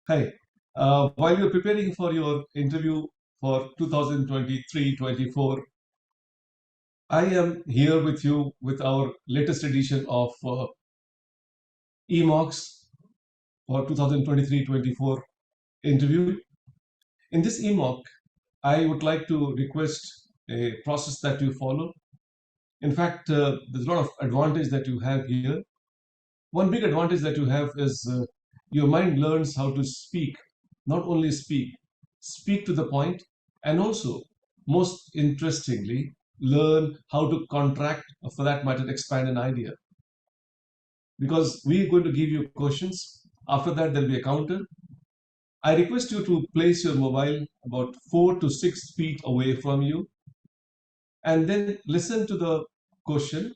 Hi. While you're preparing for your interview for 2023-24, I am here with you with our latest edition of eMocks for 2023-24 interview. In this eMock, I would like to request a process that you follow. In fact, there's a lot of advantage that you have here. One big advantage that you have is your mind learns how to speak, not only speak to the point, and also, most interestingly, learn how to contract, or for that matter, expand an idea. Because we're going to give you questions. After that, there'll be a counter. I request you to place your mobile about 4 to 6 feet away from you and then listen to the question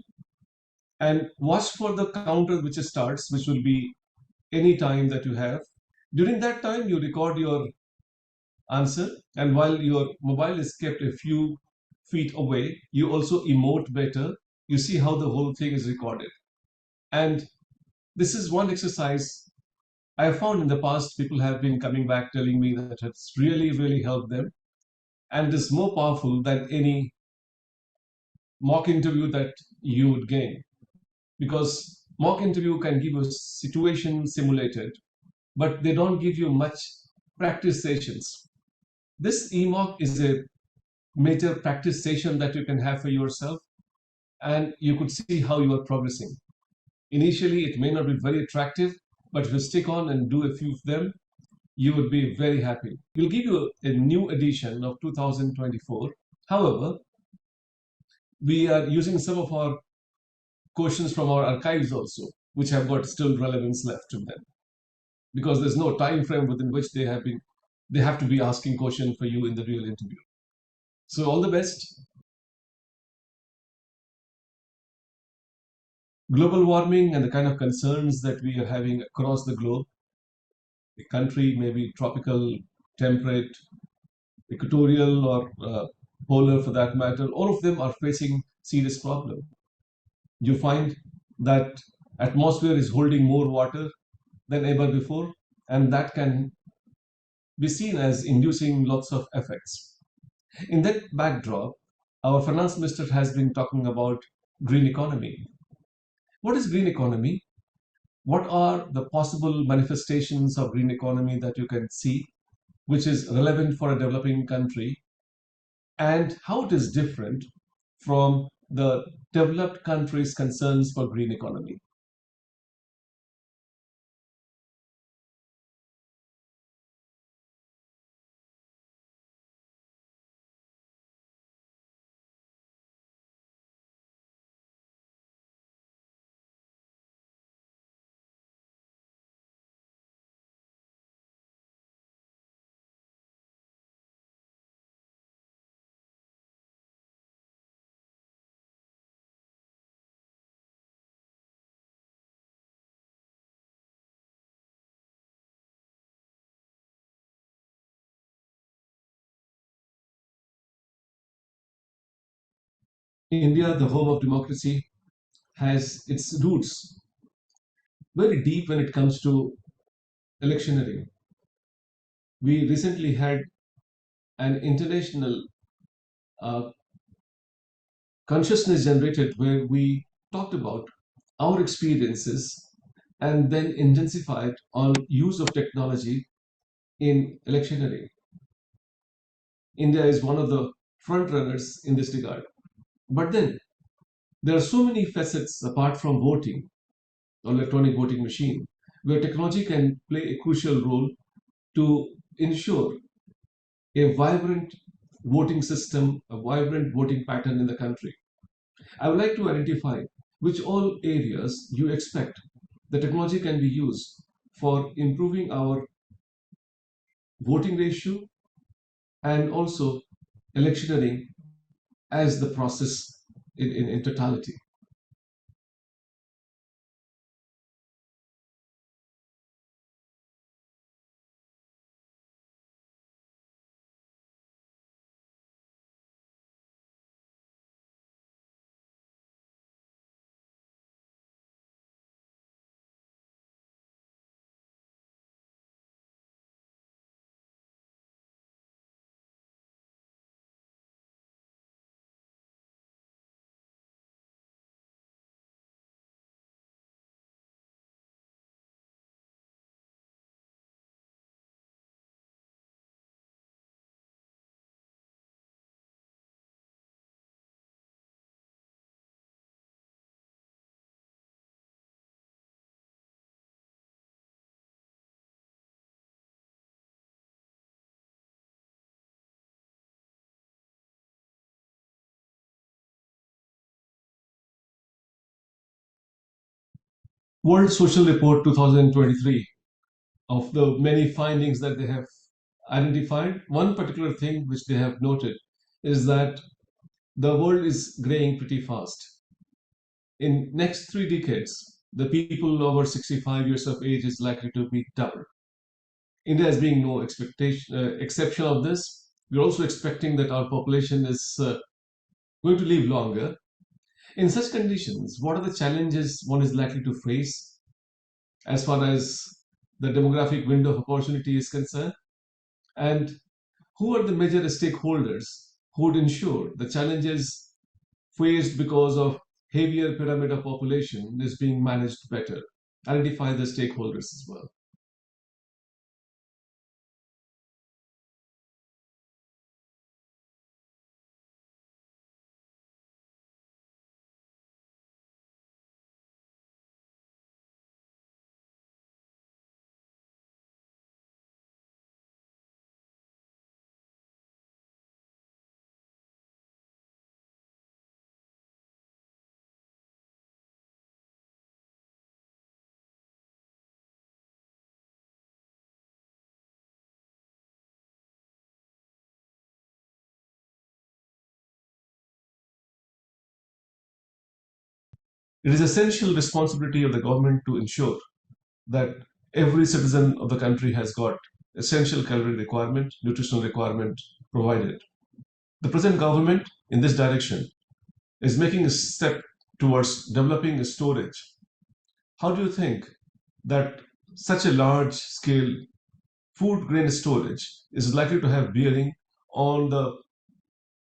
and watch for the counter which starts, which will be any time that you have. During that time, you record your answer, and while your mobile is kept a few feet away, you also emote better. You see how the whole thing is recorded. And this is one exercise I have found in the past. People have been coming back telling me that it's really, really helped them. And it is more powerful than any mock interview that you would gain. Because mock interview can give you a situation simulated, but they don't give you much practice sessions. This eMock is a major practice session that you can have for yourself, and you could see how you are progressing. Initially, it may not be very attractive, but if you stick on and do a few of them, you would be very happy. We'll give you a new edition of 2024. However, we are using some of our questions from our archives also, which have got still relevance left to them, because there's no time frame within which they have to be asking question for you in the real interview. So all the best. Global warming and the kind of concerns that we are having across the globe, the country may be tropical, temperate, equatorial, or polar for that matter, all of them are facing serious problem. You find that atmosphere is holding more water than ever before, and that can be seen as inducing lots of effects. In that backdrop, our finance minister has been talking about green economy. What is green economy? What are the possible manifestations of green economy that you can see, which is relevant for a developing country, and how it is different from the developed countries' concerns for green economy? India, the home of democracy, has its roots very deep when it comes to electioneering. We recently had an international uh, consciousness generated where we talked about our experiences and then intensified on use of technology in electioneering. India is one of the front runners in this regard. But then there are so many facets apart from voting or electronic voting machine where technology can play a crucial role to ensure a vibrant voting system, a vibrant voting pattern in the country. I would like to identify which all areas you expect the technology can be used for improving our voting ratio and also electioneering as the process in totality. World Social Report 2023, of the many findings that they have identified, one particular thing which they have noted is that the world is graying pretty fast. In next 3 decades, the people over 65 years of age is likely to be double. India is being no exception of this. We're also expecting that our population is going to live longer. In such conditions, what are the challenges one is likely to face as far as the demographic window of opportunity is concerned? And who are the major stakeholders who would ensure the challenges faced because of heavier pyramid of population is being managed better? Identify the stakeholders as well. It is essential responsibility of the government to ensure that every citizen of the country has got essential calorie requirement, nutritional requirement provided. The present government in this direction is making a step towards developing a storage. How do you think that such a large scale food grain storage is likely to have bearing on the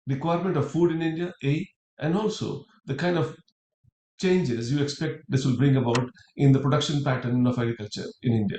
requirement of food in India, A, and also the kind of changes you expect this will bring about in the production pattern of agriculture in India?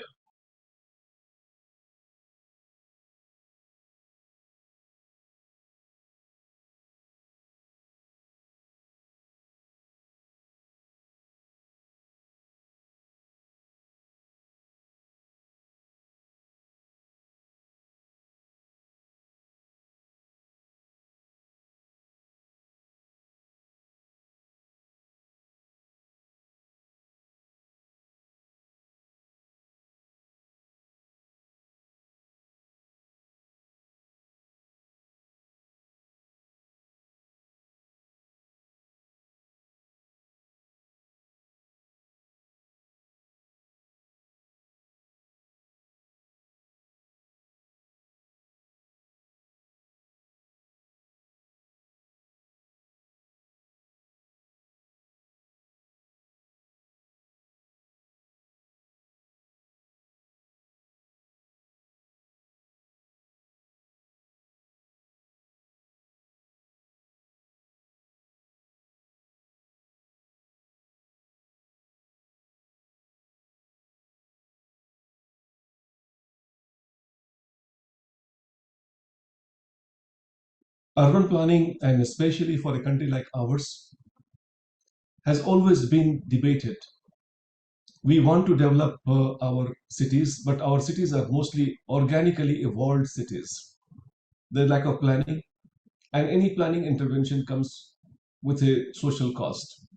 Urban planning, and especially for a country like ours, has always been debated. We want to develop our cities, but our cities are mostly organically evolved cities. The lack of planning, and any planning intervention comes with a social cost,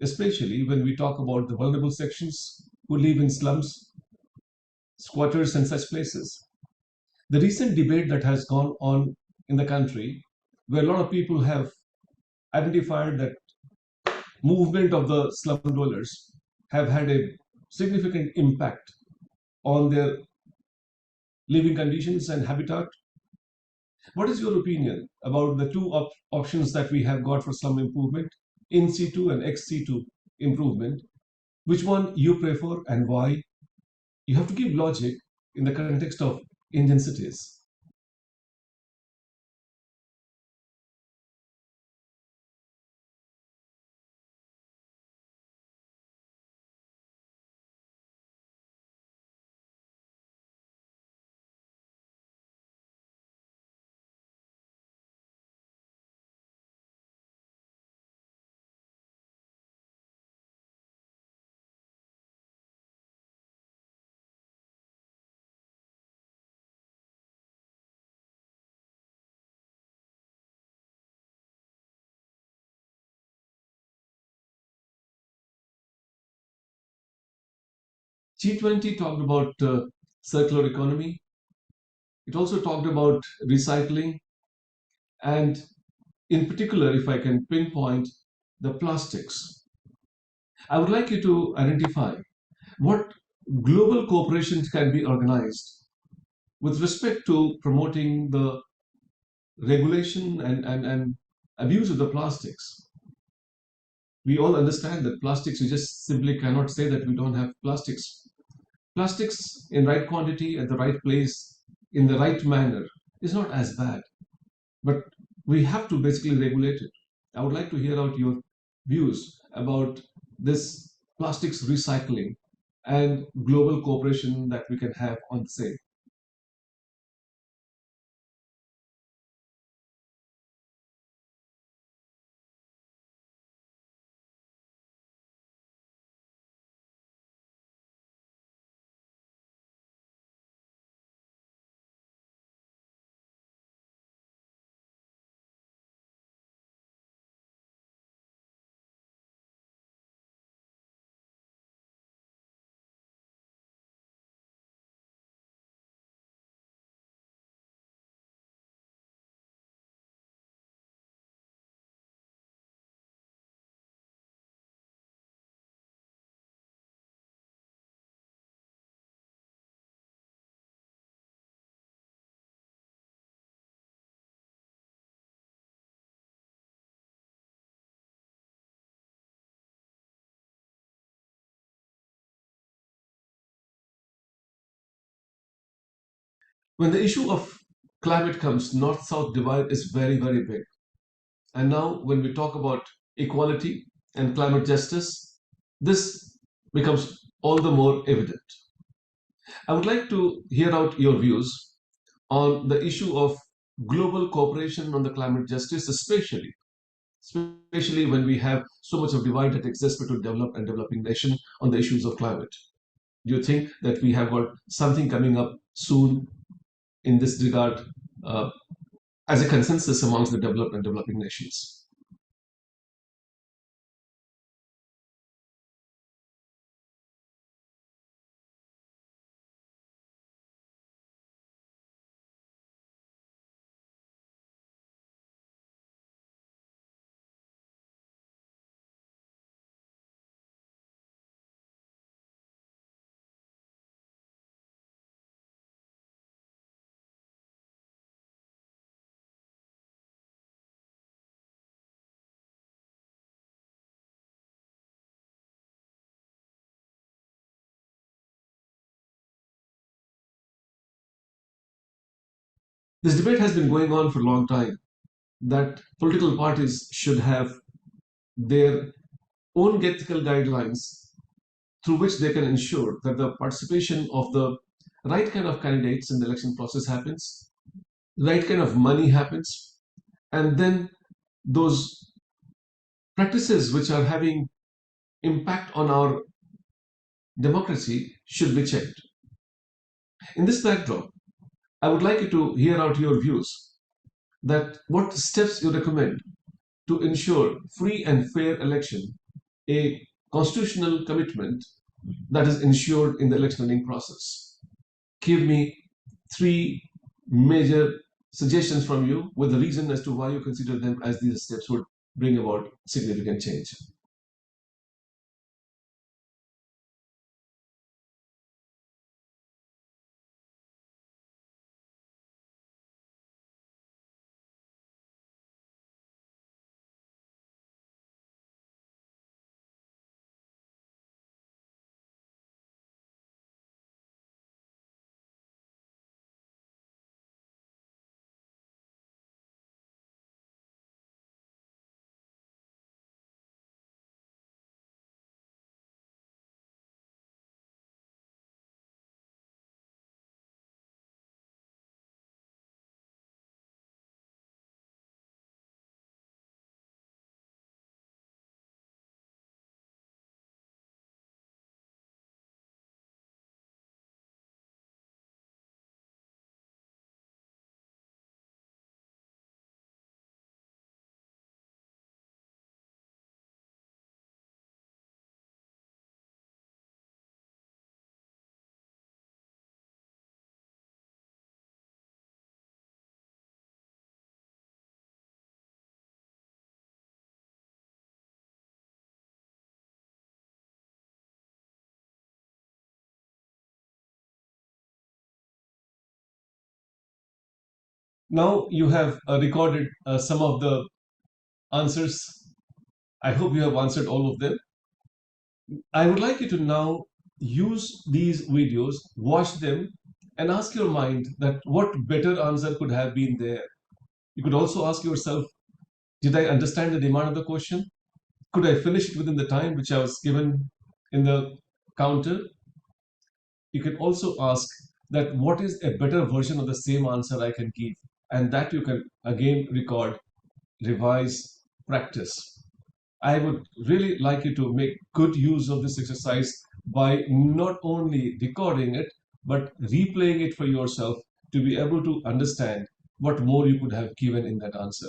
especially when we talk about the vulnerable sections who live in slums, squatters, and such places. The recent debate that has gone on in the country, where a lot of people have identified that movement of the slum dwellers have had a significant impact on their living conditions and habitat. What is your opinion about the two options that we have got for slum improvement, in situ and ex situ improvement? Which one you prefer and why? You have to give logic in the context of Indian cities. G20 talked about circular economy. It also talked about recycling, and in particular, if I can pinpoint the plastics. I would like you to identify what global cooperations can be organized with respect to promoting the regulation and abuse of the plastics. We all understand that plastics, we just simply cannot say that we don't have plastics. Plastics in right quantity, at the right place, in the right manner is not as bad, but we have to basically regulate it. I would like to hear out your views about this plastics recycling and global cooperation that we can have on the same. When the issue of climate comes, north south divide is very, very big. And now, when we talk about equality and climate justice, this becomes all the more evident. I would like to hear out your views on the issue of global cooperation on the climate justice, especially when we have so much of divide that exists between developed and developing nation on the issues of climate. Do you think that we have got something coming up soon in this regard uh, as a consensus amongst the developed and developing nations? This debate has been going on for a long time that political parties should have their own ethical guidelines through which they can ensure that the participation of the right kind of candidates in the election process happens, right kind of money happens, and then those practices which are having impact on our democracy should be checked. In this backdrop, I would like you to hear out your views that what steps you recommend to ensure free and fair election, a constitutional commitment that is ensured in the electioneering process. Give me three major suggestions from you with the reason as to why you consider them as these steps would bring about significant change. Now you have recorded some of the answers. I hope you have answered all of them. I would like you to now use these videos, watch them, and ask your mind that what better answer could have been there. You could also ask yourself, did I understand the demand of the question? Could I finish it within the time which I was given in the counter? You can also ask that what is a better version of the same answer I can give, and that you can again record, revise, practice. I would really like you to make good use of this exercise by not only recording it, but replaying it for yourself to be able to understand what more you could have given in that answer.